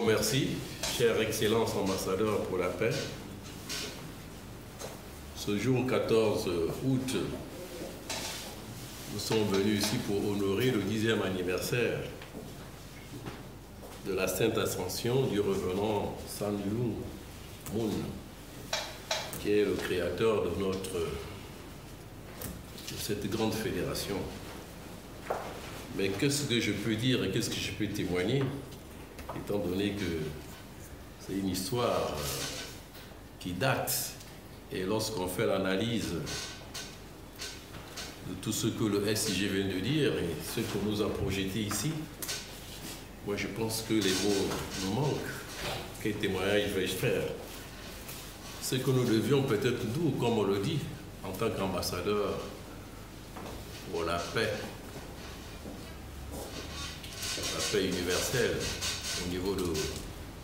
merci, chère Excellence ambassadeur pour la paix. Ce jour 14 août, nous sommes venus ici pour honorer le 10e anniversaire de la Sainte Ascension du revenant Sun Myung Moon, qui est le créateur de cette grande fédération. Mais qu'est-ce que je peux dire et qu'est-ce que je peux témoigner, étant donné que c'est une histoire qui date, et lorsqu'on fait l'analyse de tout ce que le SIG vient de dire et ce qu'on nous a projeté ici, moi je pense que les mots nous manquent. Quel témoignage vais-je faire? Ce que nous devions peut-être nous, comme on le dit, en tant qu'ambassadeur pour la paix universelle au niveau de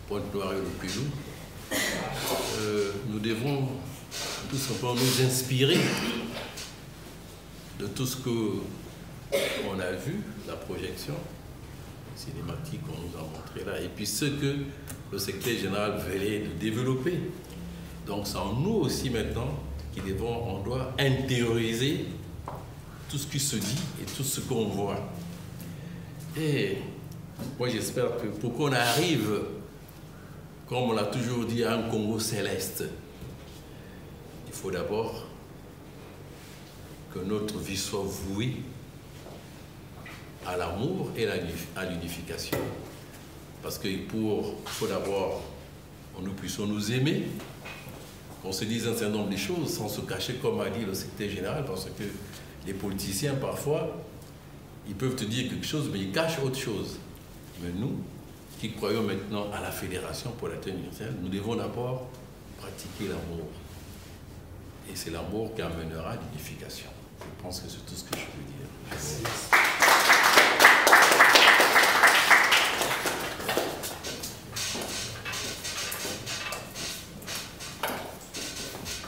Pointe-Noire et le Pilou, nous devons tout simplement nous inspirer de tout ce qu'on a vu, la projection cinématique qu'on nous a montré là, et puis ce que le secrétaire général venait de développer. Donc c'est en nous aussi maintenant on doit intérioriser tout ce qui se dit et tout ce qu'on voit. Et moi j'espère que pour qu'on arrive, comme on l'a toujours dit, à un Congo céleste, il faut d'abord que notre vie soit vouée à l'amour et à l'unification. Parce que il faut d'abord que nous puissions nous aimer, qu'on se dise un certain nombre de choses sans se cacher, comme a dit le secrétaire général, parce que les politiciens, parfois, ils peuvent te dire quelque chose, mais ils cachent autre chose. Mais nous, qui croyons maintenant à la Fédération pour la paix universelle, nous devons d'abord pratiquer l'amour. Et c'est l'amour qui amènera l'unification. Je pense que c'est tout ce que je peux dire. Merci.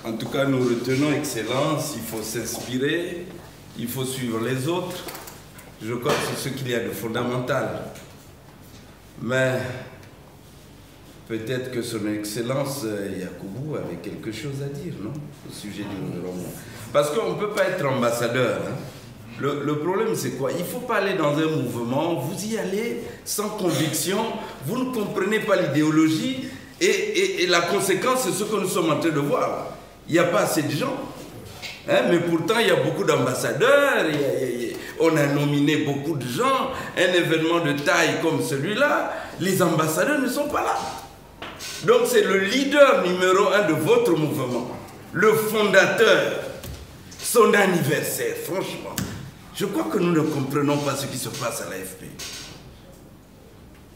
En tout cas, nous retenons, Excellence, il faut s'inspirer, il faut suivre les autres. Je crois que c'est ce qu'il y a de fondamental. Mais peut-être que son Excellence Yakubu avait quelque chose à dire, non? Au sujet du gouvernement. Parce qu'on ne peut pas être ambassadeur. Hein? Le problème, c'est quoi? Il ne faut pas aller dans un mouvement, vous y allez sans conviction, vous ne comprenez pas l'idéologie, et la conséquence, c'est ce que nous sommes en train de voir. Il n'y a pas assez de gens. Hein? Mais pourtant, il y a beaucoup d'ambassadeurs, on a nominé beaucoup de gens, un événement de taille comme celui-là, les ambassadeurs ne sont pas là. Donc c'est le leader numéro 1 de votre mouvement, le fondateur, son anniversaire, franchement. Je crois que nous ne comprenons pas ce qui se passe à l'AFP.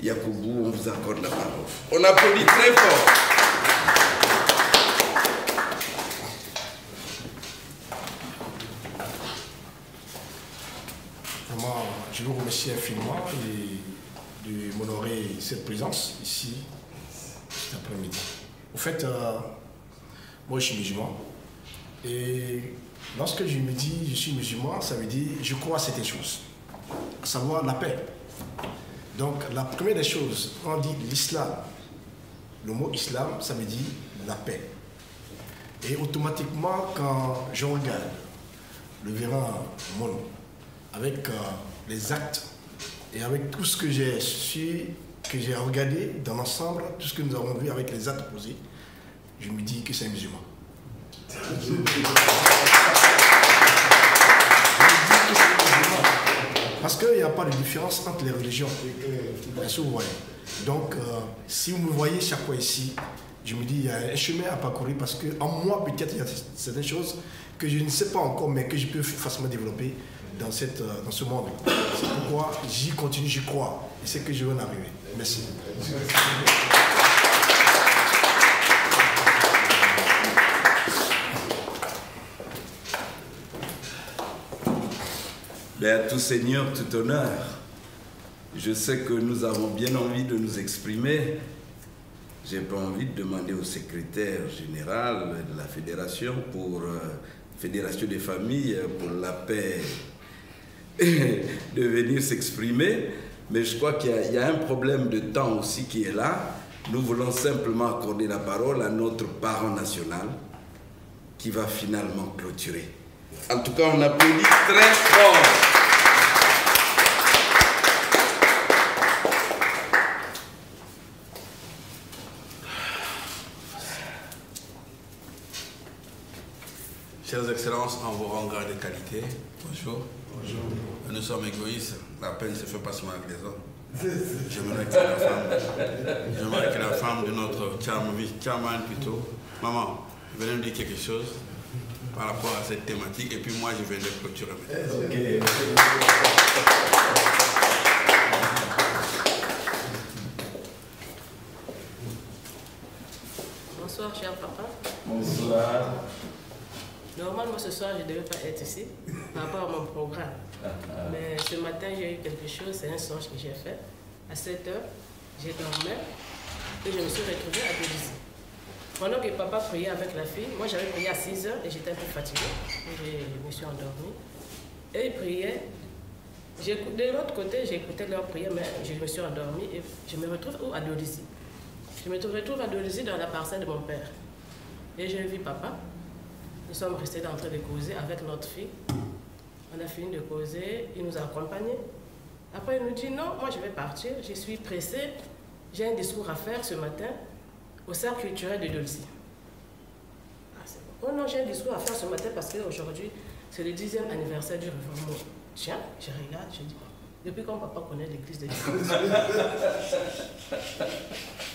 Yakubu, on vous accorde la parole. On applaudit très fort. Vraiment, je vous remercie infiniment de m'honorer cette présence ici cet après-midi. En fait, moi je suis musulman et lorsque je me dis je suis musulman, ça veut dire je crois à certaines choses, à savoir la paix. Donc la première des choses, quand on dit l'islam, le mot islam, ça veut dire la paix. Et automatiquement, quand je regarde le véran Moon, avec les actes et avec tout ce que j'ai su, que j'ai regardé dans l'ensemble, tout ce que nous avons vu avec les actes posés, je me dis que c'est un musulman. Parce qu'il n'y a pas de différence entre les religions. Vous voyez. Donc, si vous me voyez chaque fois ici, je me dis il y a un chemin à parcourir parce qu'en moi, peut-être, il y a certaines choses que je ne sais pas encore, mais que je peux facilement développer dans ce monde. C'est pourquoi j'y continue, j'y crois. Et c'est que je veux en arriver. Merci. Mais à tout seigneur, tout honneur. Je sais que nous avons bien envie de nous exprimer. Je n'ai pas envie de demander au secrétaire général de la fédération Fédération des familles pour la paix de venir s'exprimer. Mais je crois qu'il y a un problème de temps aussi qui est là. Nous voulons simplement accorder la parole à notre parent national qui va finalement clôturer. En tout cas, on applaudit très fort. Chères Excellences, en vos rangs de qualité, bonjour. Bonjour. Nous sommes égoïstes, la peine se fait pas seulement avec les hommes. J'aimerais que la femme de notre chairman plutôt, maman, venez nous dire quelque chose par rapport à cette thématique et puis moi je vais le clôturer. Okay. Bonsoir, cher papa. Bonsoir. Normalement, ce soir, je ne devais pas être ici par rapport à mon programme. Mais ce matin, j'ai eu quelque chose, c'est un songe que j'ai fait. À 7 h, j'ai dormi et je me suis retrouvée à Dolisie. Pendant que papa priait avec la fille, moi j'avais prié à 6 h et j'étais un peu fatiguée. Je me suis endormie. Et ils priaient. De l'autre côté, j'écoutais leur prière, mais je me suis endormie et je me retrouve à Dolisie. Je me retrouve à Dolisie dans la parcelle de mon père. Et j'ai vu papa. Nous sommes restés en train de causer avec notre fille. On a fini de causer, il nous a accompagnés. Après, il nous dit non, moi je vais partir, je suis pressée. J'ai un discours à faire ce matin au cercle culturel de Dolisie. Ah, c'est bon. Oh non, j'ai un discours à faire ce matin parce qu'aujourd'hui, c'est le 10e anniversaire du Réforme. Tiens, je regarde, je dis, depuis quand papa connaît l'église de Dolisie?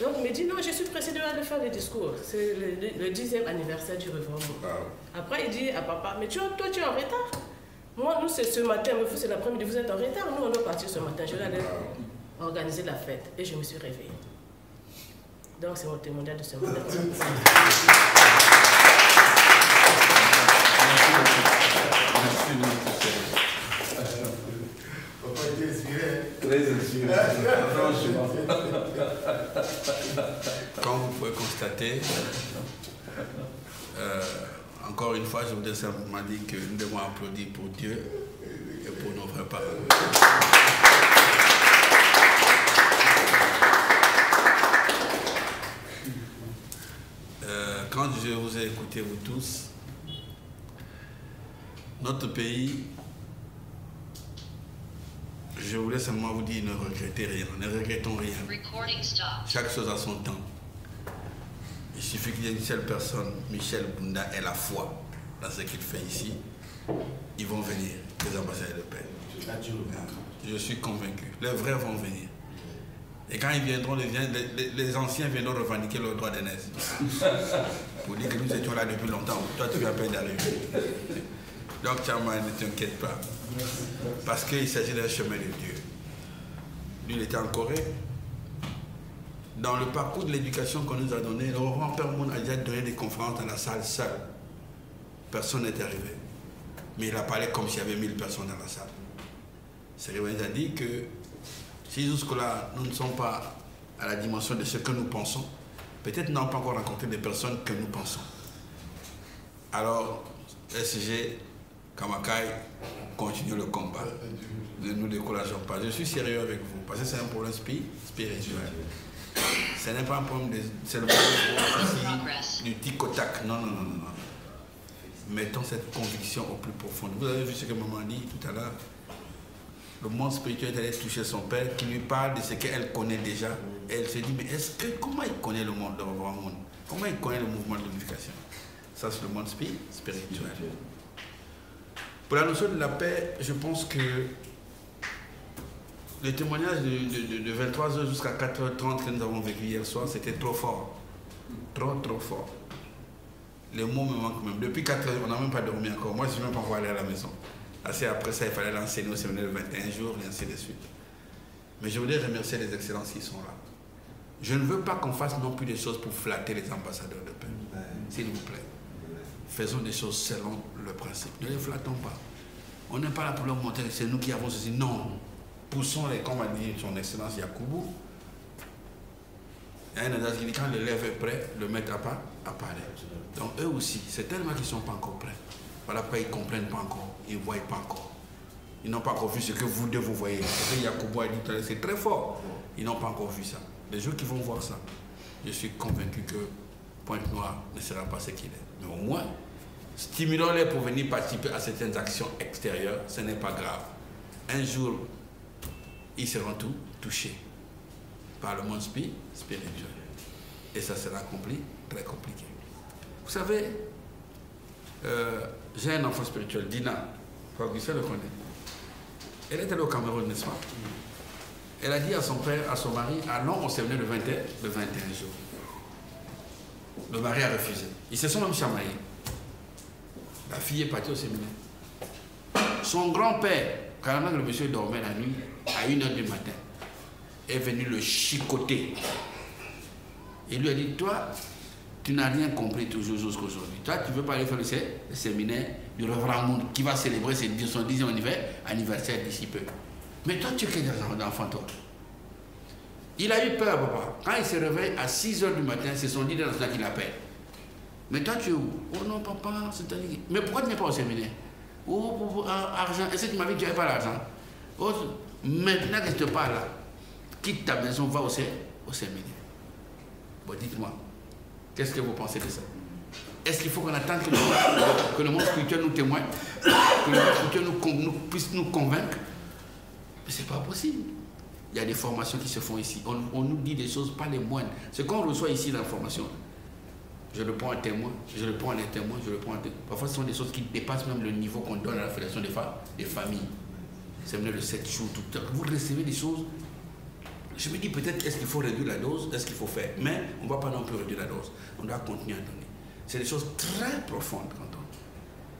Donc il me dit non, je suis pressée de faire le discours. C'est le 10e anniversaire du Réforme. Après, il dit à papa, mais toi, tu es en retard. Moi, nous, c'est ce matin, mais vous, c'est l'après-midi, vous êtes en retard. Nous, on doit partir ce matin. Je vais aller organiser la fête. Et je me suis réveillée. Donc, c'est mon témoignage de ce matin. Papa était inspiré. Très inspiré. Franchement. Comme vous pouvez constater, encore une fois, je voudrais simplement dire que nous devons applaudir pour Dieu et pour nos vrais parents. Quand je vous ai écouté, vous tous, notre pays, je voulais seulement vous dire, ne regrettez rien, ne regrettons rien. Chaque chose a son temps. Il suffit qu'il y ait une seule personne, Michel Bunda, ait la foi dans ce qu'il fait ici. Ils vont venir, les ambassadeurs de paix. Je suis convaincu. Les vrais vont venir. Et quand ils viendront, les anciens viendront revendiquer leur droit d'aînesse. Pour dire que nous étions là depuis longtemps. Toi, tu viens à peine d'arriver. Donc, Chairman, ne t'inquiète pas. Parce qu'il s'agit d'un chemin de Dieu. Lui, il était en Corée. Dans le parcours de l'éducation qu'on nous a donné, le roi Père Moun a déjà donné des conférences dans la salle seul. Personne n'était arrivé. Mais il a parlé comme s'il y avait 1000 personnes dans la salle. C'est vrai, il a dit que si jusque-là, nous ne sommes pas à la dimension de ce que nous pensons, peut-être nous n'avons pas encore rencontré des personnes que nous pensons. Alors, SG, Kamakai, continuez le combat. Ne nous décourageons pas. Je suis sérieux avec vous, parce que c'est un problème spirituel. Ce n'est pas un problème de... C'est le problème du tic-au-tac. Non, non, non, non. Mettons cette conviction au plus profond. Vous avez vu ce que maman dit tout à l'heure. Le monde spirituel est allé toucher son père qui lui parle de ce qu'elle connaît déjà. Et elle se dit, mais comment il connaît le monde, le vrai monde? Comment il connaît le mouvement de l'unification? Ça, c'est le monde spirituel. Pour la notion de la paix, je pense que le témoignage de 23h jusqu'à 4h30 que nous avons vécu hier soir, c'était trop fort. Trop fort. Les mots me manquent même. Depuis 4h, on n'a même pas dormi encore. Moi, je ne suis même pas encore allé à la maison. Assez après ça, il fallait l'enseigner au séminaire de 21 jours, et ainsi de suite. Mais je voudrais remercier les excellences qui sont là. Je ne veux pas qu'on fasse non plus des choses pour flatter les ambassadeurs de paix. S'il vous plaît. Faisons des choses selon le principe. Ne les flattons pas. On n'est pas là pour leur montrer que c'est nous qui avons ceci. Non. Poussons-les, comme a dit son excellence Yakoubou. Il y a un adage qui dit quand l'élève est prêt, le maître apparaît. Donc eux aussi, c'est tellement qu'ils ne sont pas encore prêts. Voilà pourquoi ils ne comprennent pas encore, ils ne voient pas encore. Ils n'ont pas encore vu ce que vous deux vous voyez. Ce que Yacoubo a dit tout à l'heure, c'est très fort. Ils n'ont pas encore vu ça. Les jours qui vont voir ça, je suis convaincu que Pointe-Noire ne sera pas ce qu'il est. Mais au moins, stimulons-les pour venir participer à certaines actions extérieures, ce n'est pas grave. Un jour, ils seront touchés par le monde spirituel. Et ça sera très compliqué. Vous savez, j'ai un enfant spirituel, Dina, Augustin le connaît. Elle est allée au Cameroun, n'est-ce pas? Elle a dit à son père, à son mari, allons au séminaire le 21 jours. Le mari a refusé. Ils se sont même chamaillés. La fille est partie au séminaire. Son grand-père, quand le monsieur dormait la nuit, à 1h du matin, est venu le chicoter. Il lui a dit, toi, tu n'as rien compris toujours jusqu'aujourd'hui. Toi, tu ne veux pas aller faire le séminaire du Révérend Monde qui va célébrer son 10e anniversaire d'ici peu. Mais toi, tu es quel enfant, toi? Il a eu peur, papa. Quand il se réveille à 6h du matin, c'est son leader national qui l'appelle. Mais toi, tu es où? Oh non, papa, c'est-à-dire... Mais pourquoi tu n'es pas au séminaire? Oh, argent. Est-ce que tu m'as dit que tu n'avais pas l'argent? Oh, maintenant que je te parle là, quitte ta maison, va au séminaire. Bon, dites-moi, qu'est-ce que vous pensez de ça? Est-ce qu'il faut qu'on attende que le monde spirituel nous témoigne? Que le monde spirituel puisse nous convaincre? Mais ce n'est pas possible. Il y a des formations qui se font ici. On nous dit des choses, pas les moindres. Ce qu'on reçoit ici dans la formation, je le prends à témoin, je le prends à les témoins, je le prends à témoin. Parfois, ce sont des choses qui dépassent même le niveau qu'on donne à la Fédération des familles. C'est venu le 7 jours, tout le temps. Vous recevez des choses. Je me dis peut-être, est-ce qu'il faut réduire la dose? Est-ce qu'il faut faire? Mais on ne va pas non plus réduire la dose. On doit continuer à donner. C'est des choses très profondes quand on dit.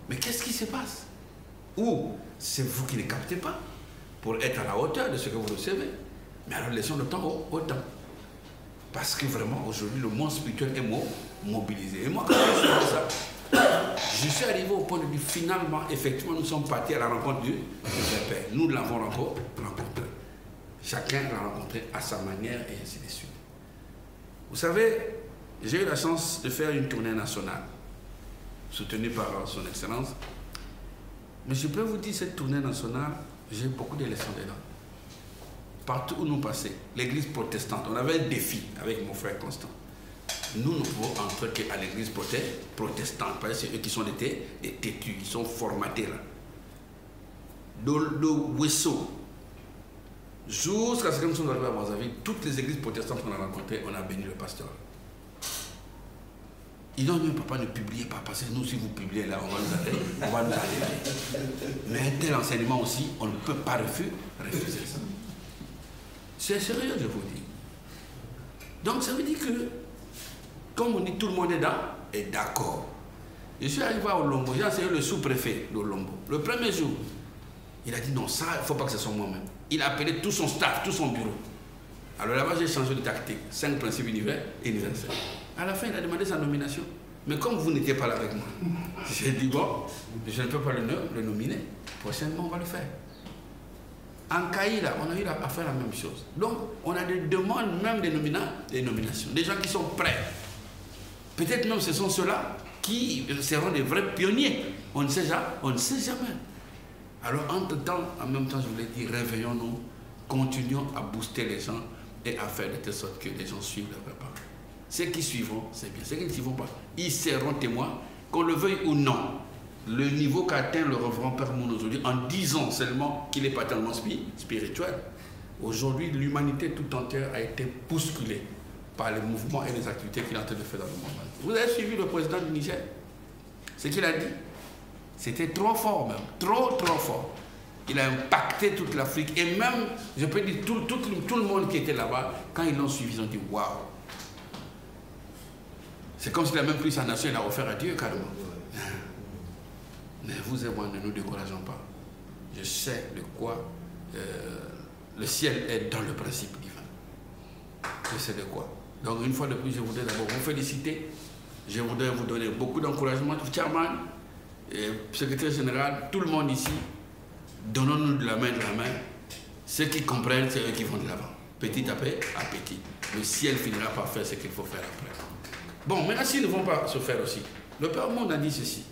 Mais qu'est-ce qui se passe? Ou c'est vous qui ne captez pas pour être à la hauteur de ce que vous recevez. Mais alors laissons le temps au temps. Parce que vraiment, aujourd'hui, le monde spirituel est mobilisé. Et moi, quand je suis comme ça, je suis arrivé au point de vue, finalement, effectivement, nous sommes partis à la rencontre du Père. Nous l'avons rencontré. Chacun l'a rencontré à sa manière et ainsi de suite. Vous savez, j'ai eu la chance de faire une tournée nationale, soutenue par son Excellence. Mais je peux vous dire, cette tournée nationale, j'ai beaucoup de leçons dedans. Partout où nous passions, l'église protestante, on avait un défi avec mon frère Constant. Nous ne pouvons entrer qu'à l'église protestante, parce que c'est eux qui sont des têtus, qui sont formatés là. Le Wesso, jusqu'à ce que nous sommes arrivés à Brazzaville, toutes les églises protestantes qu'on a rencontrées, on a béni le pasteur. Ils n'ont dit, papa, ne publiez pas, parce que nous, si vous publiez là, on va nous arrêter. Mais un tel enseignement aussi, on ne peut pas refuser ça. C'est sérieux, je vous dis. Donc, ça veut dire que, comme on dit, tout le monde est d'accord. Je suis arrivé à Olombo, j'ai enseigné le sous-préfet d'Olombo. Le premier jour, il a dit, non, ça, il ne faut pas que ce soit moi-même. Il a appelé tout son staff, tout son bureau. Alors là-bas, j'ai changé de tactique. 5 principes universels. À la fin, il a demandé sa nomination. Mais comme vous n'étiez pas là avec moi, j'ai dit, bon, je ne peux pas le nominer. Prochainement, on va le faire. En Caïla, on a eu à faire la même chose. Donc, on a des demandes, même des nominations. Des gens qui sont prêts. Peut-être même ce sont ceux-là qui seront des vrais pionniers. On ne sait jamais. Alors, entre-temps, en même temps, je voulais dire, réveillons-nous, continuons à booster les gens et à faire de telle sorte que les gens suivent leur préparation. Ceux qui suivront, c'est bien. Ceux qui ne suivront pas, ils seront témoins, qu'on le veuille ou non. Le niveau qu'a atteint le révérend Père Moune aujourd'hui, en 10 ans seulement qu'il est pas tellement spirituel, aujourd'hui, l'humanité tout entière a été bousculée par les mouvements et les activités qu'il est en train de faire dans le monde. Vous avez suivi le président du Niger? Ce qu'il a dit, c'était trop fort même, trop fort. Il a impacté toute l'Afrique et même, je peux dire, tout le monde qui était là-bas, quand ils l'ont suivi, ils ont dit « Waouh !» C'est comme s'il a même pris sa nation et l'a offert à Dieu, carrément. Mais vous et moi, ne nous décourageons pas. Je sais de quoi le ciel est dans le principe divin. Je sais de quoi. Donc, une fois de plus, je voudrais d'abord vous féliciter. Je voudrais vous donner beaucoup d'encouragement. Chairman, secrétaire général, tout le monde ici, donnons-nous de la main. Ceux qui comprennent, c'est eux qui vont de l'avant. Petit à petit. Le ciel finira par faire ce qu'il faut faire après. Bon, maintenant, s'ils ne vont pas se faire aussi, le Père Monde a dit ceci.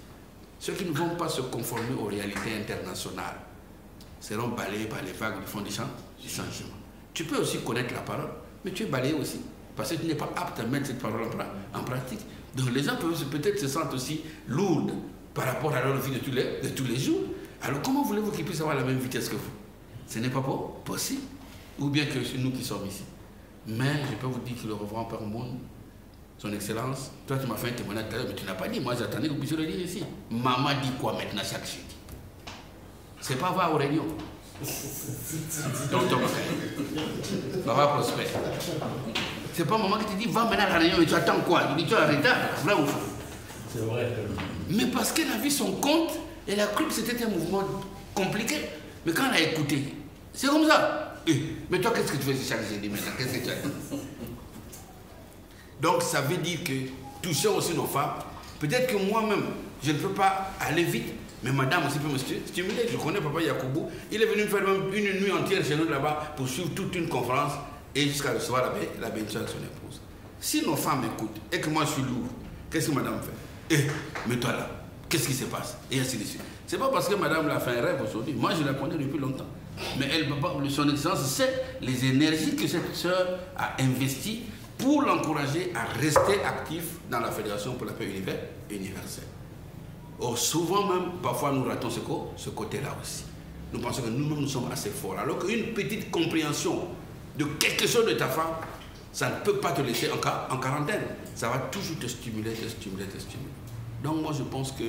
Ceux qui ne vont pas se conformer aux réalités internationales, seront balayés par les vagues du fond du changement. Tu peux aussi connaître la parole, mais tu es balayé aussi, parce que tu n'es pas apte à mettre cette parole en pratique. Donc les gens peuvent peut-être se sentir aussi lourds par rapport à leur vie de tous les jours. Alors comment voulez-vous qu'ils puissent avoir la même vitesse que vous? Ce n'est pas possible. Ou bien que c'est nous qui sommes ici. Mais je peux vous dire que le reverend Père Monde, son Excellence, toi tu m'as fait un témoignage tout à l'heure, mais tu n'as pas dit, moi j'attendais que vous puissiez le dire ici. Maman dit quoi maintenant chaque jeudi? C'est pas voir aux réunions. Donc Thomas, Papa Prosper. C'est pas maman qui te dit, va maintenant à la réunion et tu attends quoi? Tu dis, tu es en retard, vrai ou faux? C'est vrai. Mais parce qu'elle a vu son compte, elle a cru que c'était un mouvement compliqué. Mais quand elle a écouté, c'est comme ça. Mais toi, qu'est-ce que tu fais chaque jeudi maintenant? Qu'est-ce que tu as dit? Donc, ça veut dire que toucher aussi nos femmes, peut-être que moi-même, je ne peux pas aller vite, mais madame aussi peut me stimuler. Je connais papa Yakoubou, il est venu faire même une nuit entière chez nous là-bas pour suivre toute une conférence et jusqu'à recevoir la bénédiction de son épouse. Si nos femmes écoutent et que moi je suis lourd, qu'est-ce que madame fait? Mets-toi là, qu'est-ce qui se passe? Et ainsi de suite. C'est pas parce que madame l'a fait un rêve aujourd'hui, moi je la connais depuis longtemps. Mais elle, son excellence sait les énergies que cette sœur a investies pour l'encourager à rester actif dans la Fédération pour la paix universelle. Or, souvent même, parfois nous ratons ce côté-là aussi. Nous pensons que nous-mêmes nous sommes assez forts. Alors qu'une petite compréhension de quelque chose de ta femme, ça ne peut pas te laisser en quarantaine. Ça va toujours te stimuler. Donc moi je pense que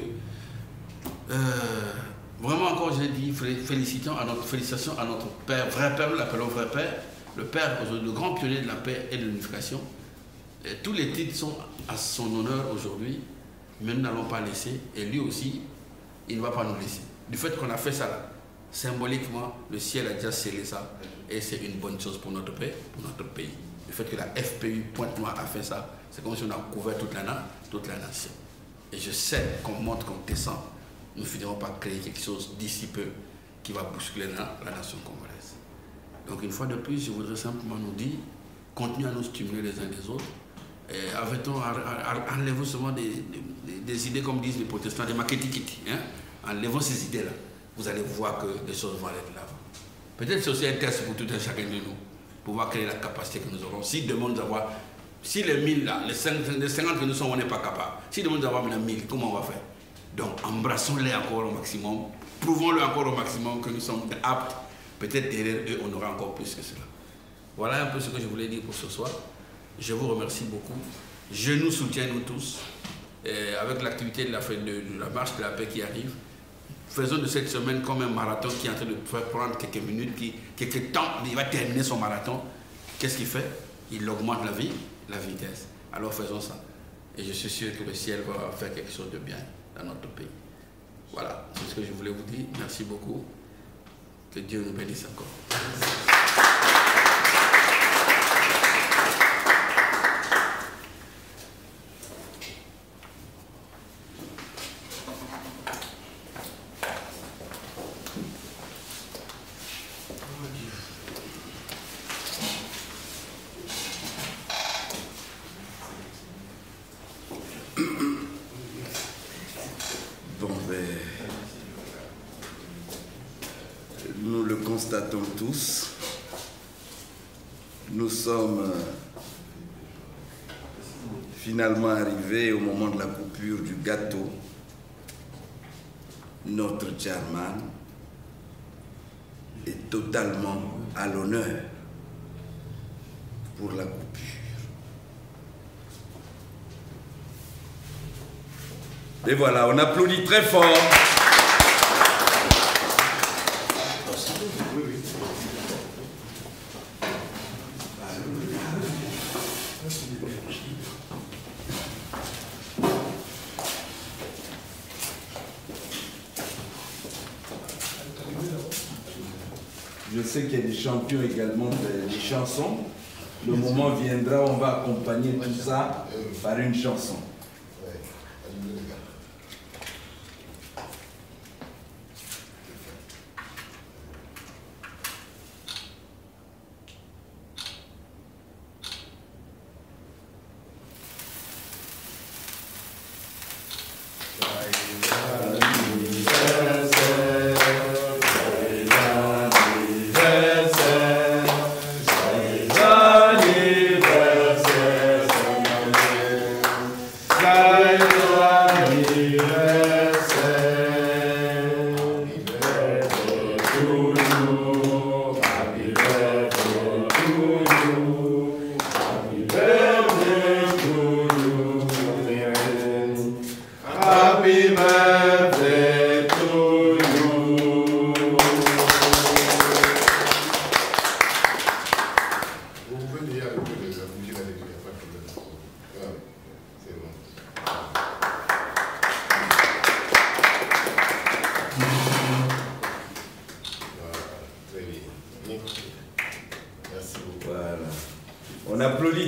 vraiment encore j'ai dit félicitations à notre père, vrai père, nous l'appelons vrai père, le père aujourd'hui, le grand pionnier de la paix et de l'unification. Tous les titres sont à son honneur aujourd'hui, mais nous n'allons pas laisser, et lui aussi, il ne va pas nous laisser. Du fait qu'on a fait ça là, symboliquement, le ciel a déjà scellé ça, et c'est une bonne chose pour notre paix, pour notre pays. Le fait que la FPU Pointe-Noire a fait ça, c'est comme si on a couvert toute la nation. Et je sais qu'on montre qu'on descend, nous ne finirons pas créer quelque chose d'ici peu qui va bousculer la nation congolaise. Donc une fois de plus, je voudrais simplement nous dire, continuez à nous stimuler les uns les autres, et enlevons seulement des idées comme disent les protestants, des maquetikiti, hein? Enlevons ces idées-là, vous allez voir que les choses vont aller de l'avant. Peut-être c'est aussi un test pour tout un chacun de nous, pour voir quelle est la capacité que nous aurons. Si demain nous avons, si les 1000 là, les 50 que nous sommes, on n'est pas capable, si demain nous avons maintenant 1000, comment on va faire? Donc embrassons-les encore au maximum, prouvons-le encore au maximum que nous sommes aptes. Peut-être derrière eux, on aura encore plus que cela. Voilà un peu ce que je voulais dire pour ce soir. Je vous remercie beaucoup. Je nous soutiens, nous tous, avec l'activité de la marche de la paix qui arrive. Faisons de cette semaine comme un marathon qui est en train de faire prendre quelques minutes, quelques temps, il va terminer son marathon. Qu'est-ce qu'il fait? Il augmente la vitesse. Alors faisons ça. Et je suis sûr que le ciel va faire quelque chose de bien dans notre pays. Voilà, c'est ce que je voulais vous dire. Merci beaucoup. Que Dieu nous bénisse encore. Nous le constatons tous. Nous sommes finalement arrivés au moment de la coupure du gâteau. Notre chairman est totalement à l'honneur pour la coupure. Et voilà, on applaudit très fort. Je sais qu'il y a des champions également des chansons. Le moment viendra, on va accompagner tout ça par une chanson.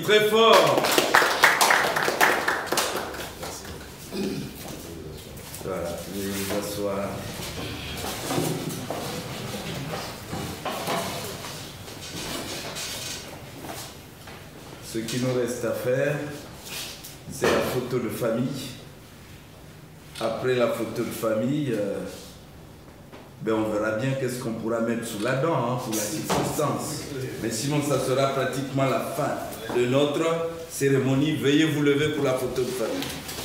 très fort. Voilà, veuillez vous asseoir. Ce qui nous reste à faire, c'est la photo de famille. Après la photo de famille, on verra bien qu'est-ce qu'on pourra mettre sous la dent hein, pour la circonstance. Mais sinon, ça sera pratiquement la fin de notre cérémonie. Veuillez vous lever pour la photo de famille.